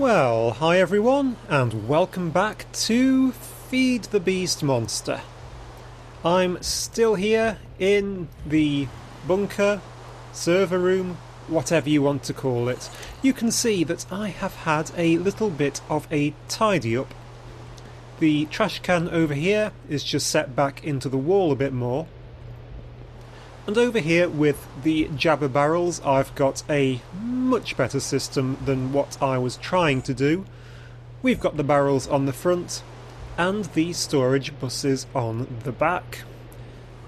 Well, hi everyone, and welcome back to Feed the Beast Monster. I'm still here in the bunker, server room, whatever you want to call it. You can see that I have had a little bit of a tidy up. The trash can over here is just set back into the wall a bit more. And over here with the jabber barrels, I've got a much better system than what I was trying to do. We've got the barrels on the front and the storage buses on the back.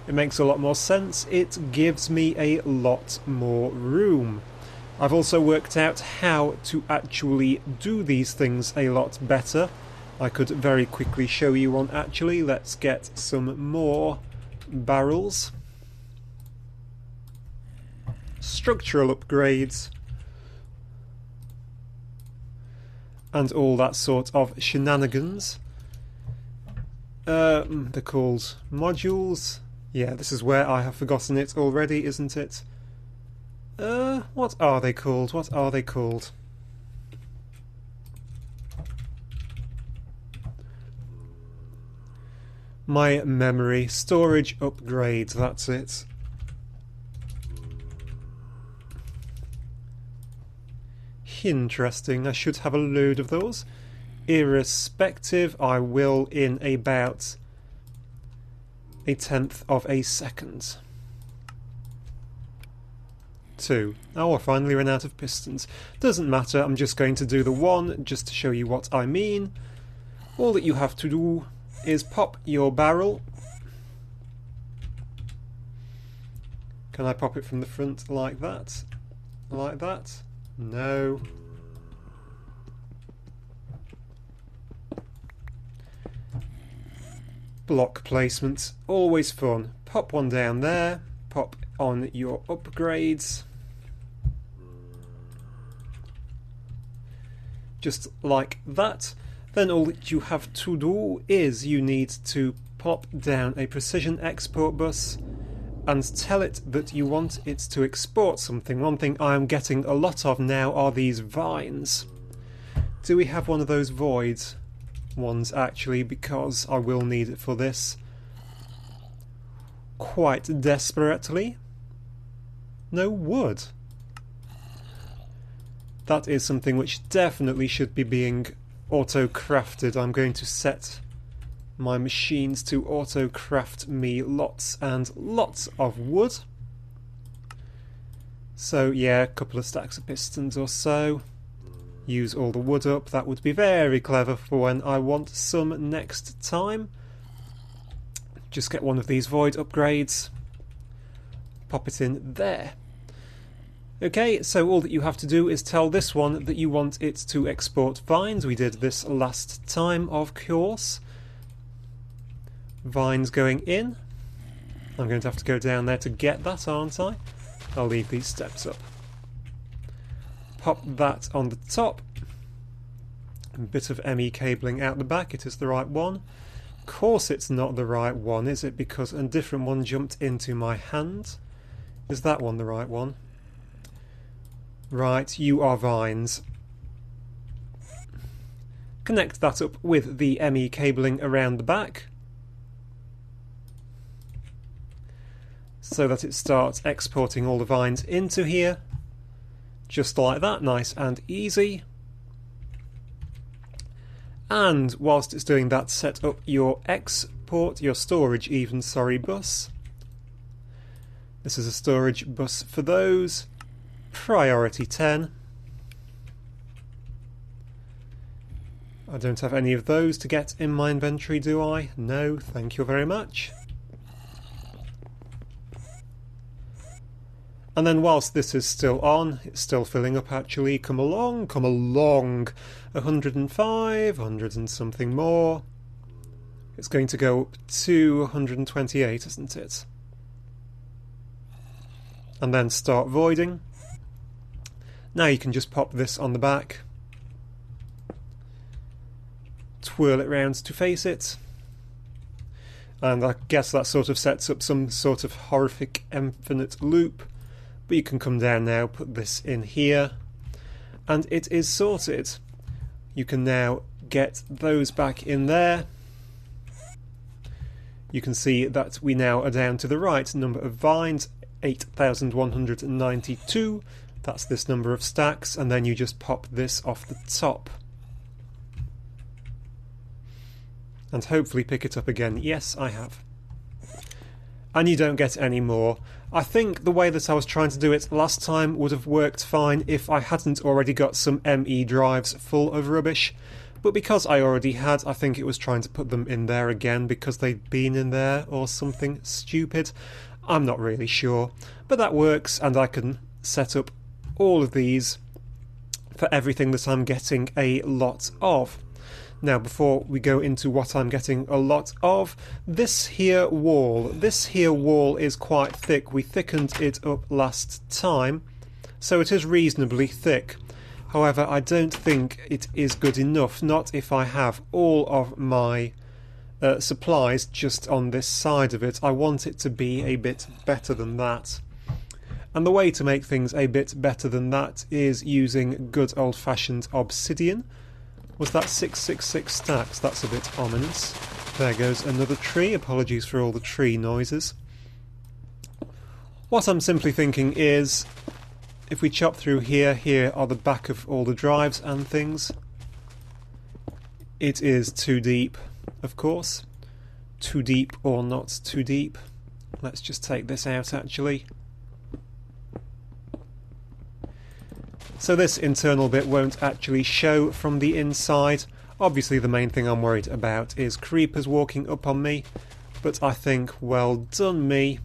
It makes a lot more sense. It gives me a lot more room. I've also worked out how to actually do these things a lot better. I could very quickly show you one actually. Let's get some more barrels. Structural upgrades and all that sort of shenanigans. They're called modules. Yeah, this is where I have forgotten it already, isn't it? What are they called? What are they called? My memory. Storage upgrades, that's it. Interesting, I should have a load of those. Irrespective, I will in about a tenth of a second. 2. Oh, I finally ran out of pistons. Doesn't matter, I'm just going to do the one just to show you what I mean. All that you have to do is pop your barrel. Can I pop it from the front like that? Like that? No. Block placement, always fun. Pop one down there, pop on your upgrades. Just like that. Then all that you have to do is you need to pop down a precision export bus and tell it that you want it to export something. One thing I am getting a lot of now are these vines. Do we have one of those voids ones actually, because I will need it for this quite desperately. No wood. That is something which definitely should be being auto-crafted. I'm going to set my machines to auto-craft me lots and lots of wood. So yeah, a couple of stacks of pistons or so. Use all the wood up. That would be very clever for when I want some next time. Just get one of these void upgrades. Pop it in there. Okay, so all that you have to do is tell this one that you want it to export vines. We did this last time, of course. Vines going in. I'm going to have to go down there to get that, aren't I? I'll leave these steps up. Pop that on the top. A bit of ME cabling out the back. It is the right one. Of course it's not the right one, is it? Because a different one jumped into my hand. Is that one the right one? Right, you are vines. Connect that up with the ME cabling around the back, so that it starts exporting all the vines into here. Just like that, nice and easy. And whilst it's doing that, set up your storage bus. This is a storage bus for those. Priority 10. I don't have any of those to get in my inventory, do I? No, thank you very much. And then whilst this is still on, it's still filling up actually. Come along, come along. 105, 100 and something more. It's going to go up to 128, isn't it? And then start voiding. Now you can just pop this on the back. Twirl it round to face it. And I guess that sort of sets up some sort of horrific infinite loop. But you can come down now, put this in here, and it is sorted. You can now get those back in there. You can see that we now are down to the right number of vines, 8,192. That's this number of stacks, and then you just pop this off the top. And hopefully pick it up again. Yes, I have. And you don't get any more. I think the way that I was trying to do it last time would have worked fine if I hadn't already got some ME drives full of rubbish. But because I already had, I think it was trying to put them in there again because they'd been in there or something stupid. I'm not really sure. But that works, and I can set up all of these for everything that I'm getting a lot of. Now, before we go into what I'm getting a lot of, this here wall is quite thick. We thickened it up last time, so it is reasonably thick. However, I don't think it is good enough, not if I have all of my supplies just on this side of it. I want it to be a bit better than that. And the way to make things a bit better than that is using good old-fashioned obsidian. Was that 666 stacks? That's a bit ominous. There goes another tree. Apologies for all the tree noises. What I'm simply thinking is, if we chop through here, here are the back of all the drives and things. It is too deep, of course. Too deep or not too deep. Let's just take this out actually. So this internal bit won't actually show from the inside. Obviously the main thing I'm worried about is creepers walking up on me, but I think, well done me.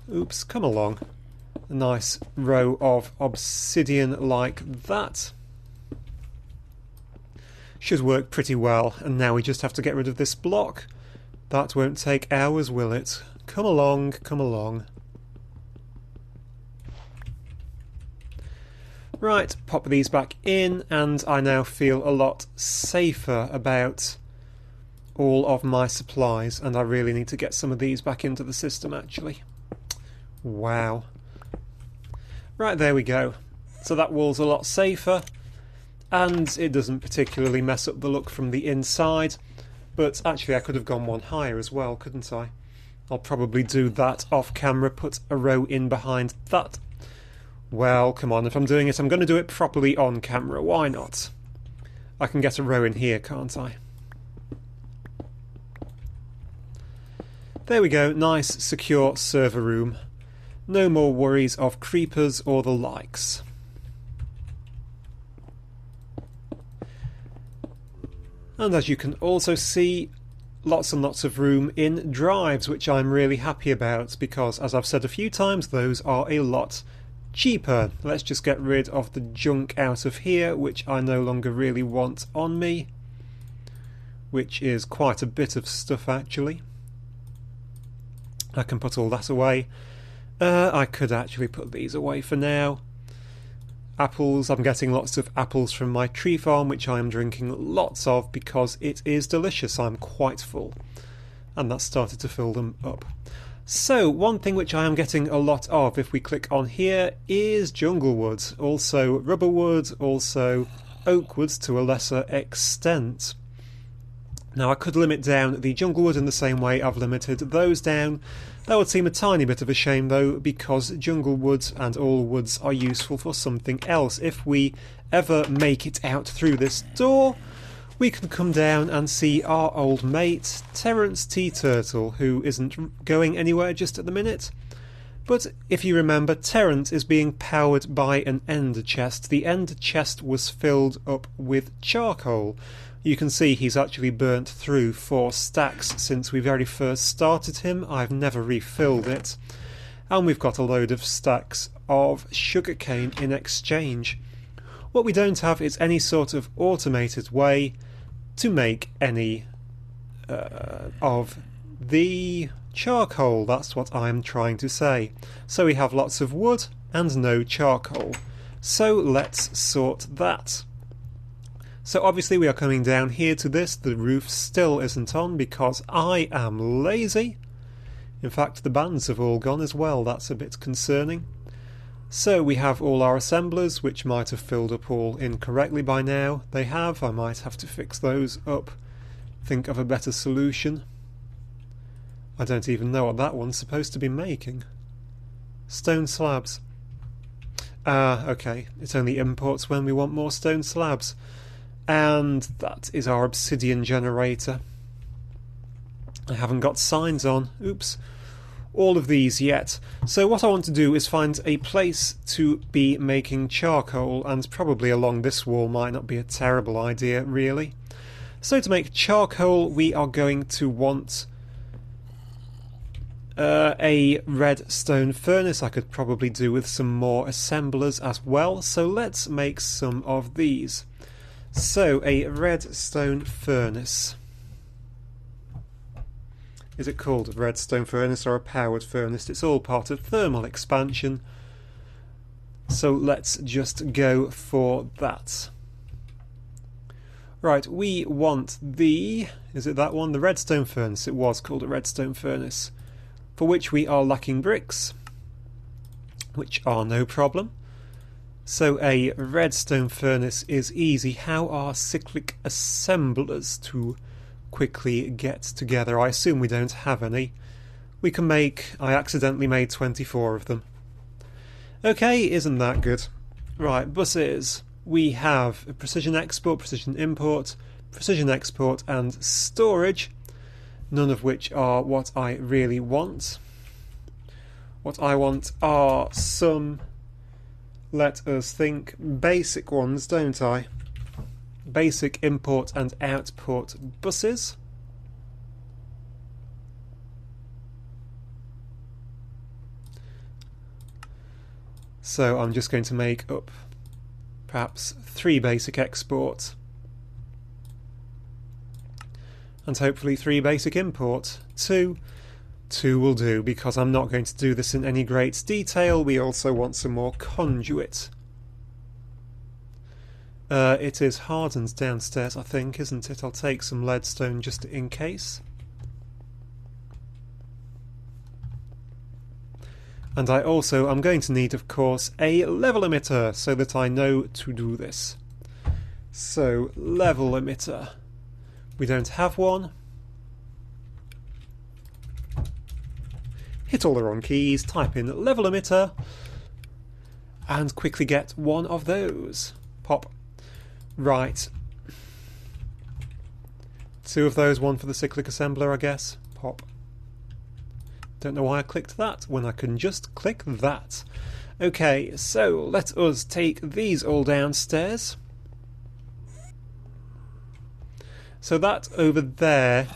Oops, come along. A nice row of obsidian like that. Should work pretty well, and now we just have to get rid of this block. That won't take hours, will it? Come along, come along. Right, pop these back in, and I now feel a lot safer about all of my supplies, and I really need to get some of these back into the system actually. Wow. Right, there we go. So that wall's a lot safer, and it doesn't particularly mess up the look from the inside, but actually I could have gone one higher as well, couldn't I? I'll probably do that off camera, put a row in behind that. Well, come on, if I'm doing it, I'm going to do it properly on camera. Why not? I can get a row in here, can't I? There we go, nice, secure server room. No more worries of creepers or the likes. And as you can also see, lots and lots of room in drives, which I'm really happy about, because, as I've said a few times, those are a lot cheaper. Let's just get rid of the junk out of here, which I no longer really want on me, which is quite a bit of stuff actually. I can put all that away. I could actually put these away for now. Apples, I'm getting lots of apples from my tree farm, which I am drinking lots of because it is delicious. I'm quite full, and that started to fill them up. So, one thing which I am getting a lot of, if we click on here, is jungle wood, also rubber wood, also oak wood to a lesser extent. Now I could limit down the jungle wood in the same way I've limited those down. That would seem a tiny bit of a shame though, because jungle wood and all woods are useful for something else. If we ever make it out through this door, we can come down and see our old mate, Terence T. Turtle, who isn't going anywhere just at the minute. But if you remember, Terence is being powered by an ender chest. The ender chest was filled up with charcoal. You can see he's actually burnt through 4 stacks since we very first started him. I've never refilled it. And we've got a load of stacks of sugarcane in exchange. What we don't have is any sort of automated way to make any of the charcoal. That's what I'm trying to say. So we have lots of wood and no charcoal. So let's sort that. So obviously we are coming down here to this. The roof still isn't on because I am lazy. In fact, the bands have all gone as well. That's a bit concerning. So we have all our assemblers, which might have filled up all incorrectly by now. They have. I might have to fix those up. Think of a better solution. I don't even know what that one's supposed to be making. Stone slabs. Ah, okay. It only imports when we want more stone slabs. And that is our obsidian generator. I haven't got signs on. Oops. All of these yet. So what I want to do is find a place to be making charcoal, and probably along this wall might not be a terrible idea, really. So to make charcoal, we are going to want a redstone furnace. I could probably do with some more assemblers as well, so let's make some of these. So a redstone furnace. Is it called a redstone furnace or a powered furnace? It's all part of thermal expansion. So let's just go for that. Right, we want the... is it that one? The redstone furnace. It was called a redstone furnace. For which we are lacking bricks, which are no problem. So a redstone furnace is easy. How are cyclic assemblers to quickly get together? I assume we don't have any. We can make... I accidentally made 24 of them. Okay, isn't that good? Right, buses. We have a precision export, precision import, precision export and storage. None of which are what I really want. What I want are some, let us think, basic ones, don't I? Basic import and output buses. So I'm just going to make up perhaps 3 basic exports. And hopefully 3 basic import. 2 will do, because I'm not going to do this in any great detail. We also want some more conduit. It is hardened downstairs, I think, isn't it? I'll take some leadstone just in case. And I'm going to need, of course, a level emitter so that I know to do this. So, level emitter. We don't have one. Hit all the wrong keys, type in level emitter, and quickly get one of those. Pop. Right. 2 of those, 1 for the cyclic assembler, I guess. Pop. Don't know why I clicked that when I can just click that. Okay, so let us take these all downstairs. So that over there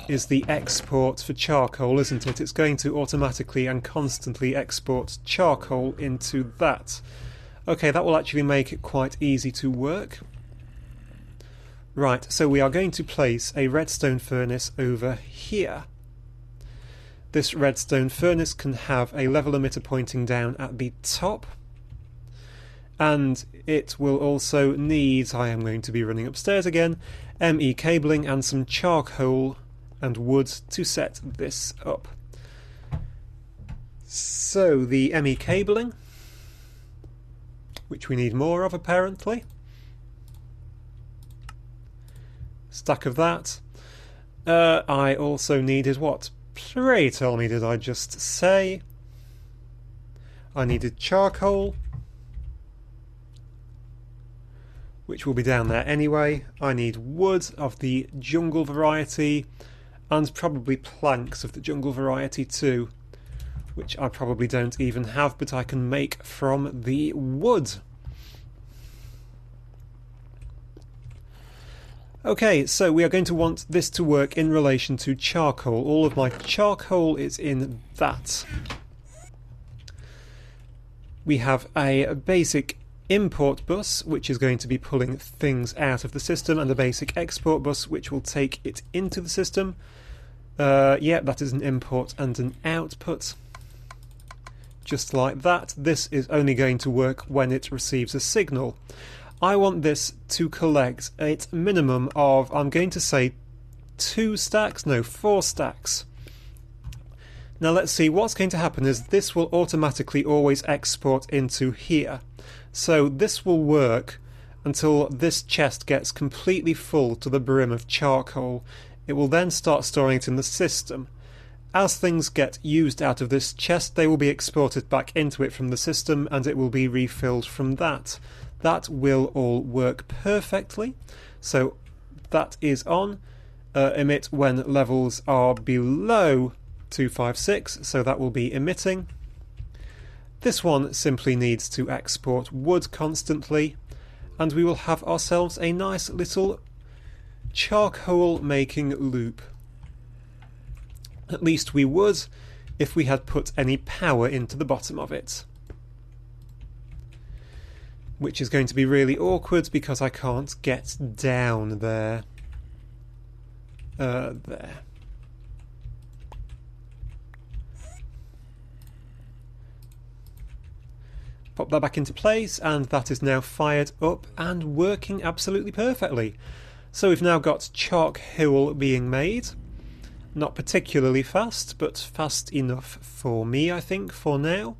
is the export for charcoal, isn't it? It's going to automatically and constantly export charcoal into that. Okay, that will actually make it quite easy to work. Right, so we are going to place a redstone furnace over here. This redstone furnace can have a level emitter pointing down at the top. And it will also need, I am going to be running upstairs again, ME cabling and some charcoal and wood to set this up. So the ME cabling, which we need more of apparently. Stack of that. I also needed what? Pray tell me, did I just say? I needed charcoal, which will be down there anyway. I need wood of the jungle variety, and probably planks of the jungle variety too, which I probably don't even have, but I can make from the wood. Okay, so we are going to want this to work in relation to charcoal. All of my charcoal is in that. We have a basic import bus, which is going to be pulling things out of the system, and a basic export bus, which will take it into the system. Yeah, that is an import and an output. Just like that. This is only going to work when it receives a signal. I want this to collect a minimum of, I'm going to say 2 stacks, no, 4 stacks. Now let's see, what's going to happen is this will automatically always export into here. So this will work until this chest gets completely full to the brim of charcoal. It will then start storing it in the system. As things get used out of this chest, they will be exported back into it from the system and it will be refilled from that. That will all work perfectly. So that is on. Emit when levels are below 256, so that will be emitting. This one simply needs to export wood constantly, and we will have ourselves a nice little charcoal making loop. At least we would if we had put any power into the bottom of it. Which is going to be really awkward because I can't get down there. There. Pop that back into place, and that is now fired up and working absolutely perfectly. So we've now got charcoal being made. Not particularly fast, but fast enough for me, I think, for now.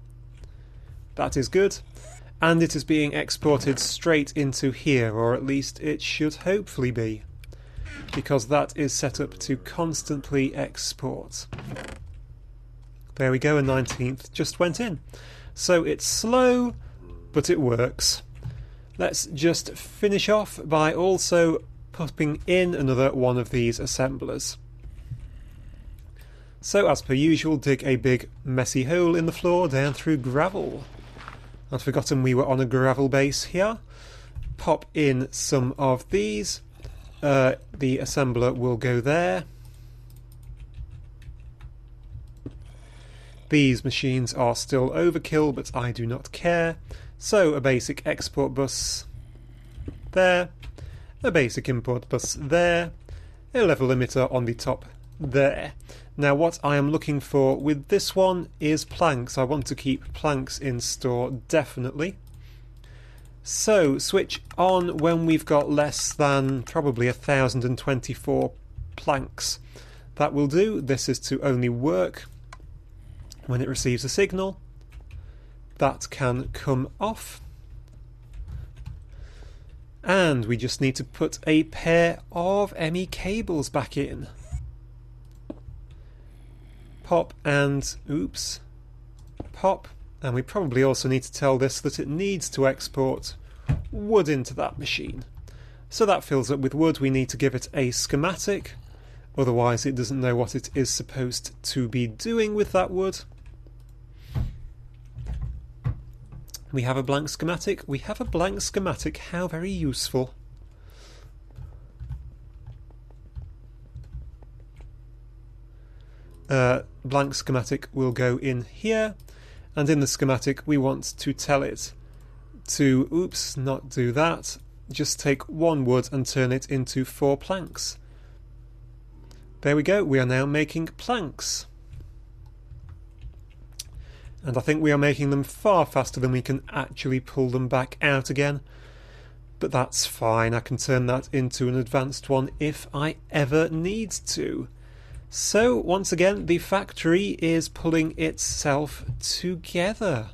That is good. And it is being exported straight into here, or at least it should hopefully be, because that is set up to constantly export. There we go, a 19th just went in. So it's slow, but it works. Let's just finish off by also popping in another one of these assemblers. So as per usual, dig a big messy hole in the floor down through gravel. I'd forgotten we were on a gravel base here. Pop in some of these. The assembler will go there. These machines are still overkill, but I do not care. So a basic export bus there, a basic import bus there, a level limiter on the top there. Now what I am looking for with this one is planks. I want to keep planks in store, definitely. So switch on when we've got less than probably 1024 planks. That will do. This is to only work when it receives a signal. That can come off. And we just need to put a pair of ME cables back in. Pop and oops. Pop. And we probably also need to tell this that it needs to export wood into that machine. So that fills up with wood. We need to give it a schematic, otherwise it doesn't know what it is supposed to be doing with that wood. We have a blank schematic. We have a blank schematic. How very useful. Blank schematic will go in here, and in the schematic we want to tell it to, oops, not do that, just take one wood and turn it into 4 planks. There we go, we are now making planks. And I think we are making them far faster than we can actually pull them back out again. But that's fine, I can turn that into an advanced one if I ever need to. So, once again, the factory is pulling itself together.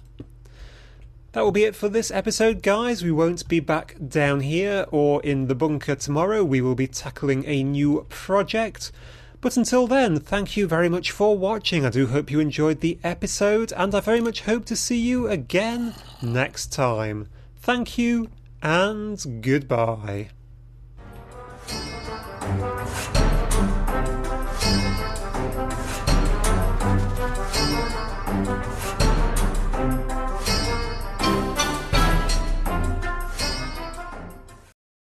That will be it for this episode, guys. We won't be back down here or in the bunker tomorrow. We will be tackling a new project. But until then, thank you very much for watching. I do hope you enjoyed the episode, and I very much hope to see you again next time. Thank you, and goodbye.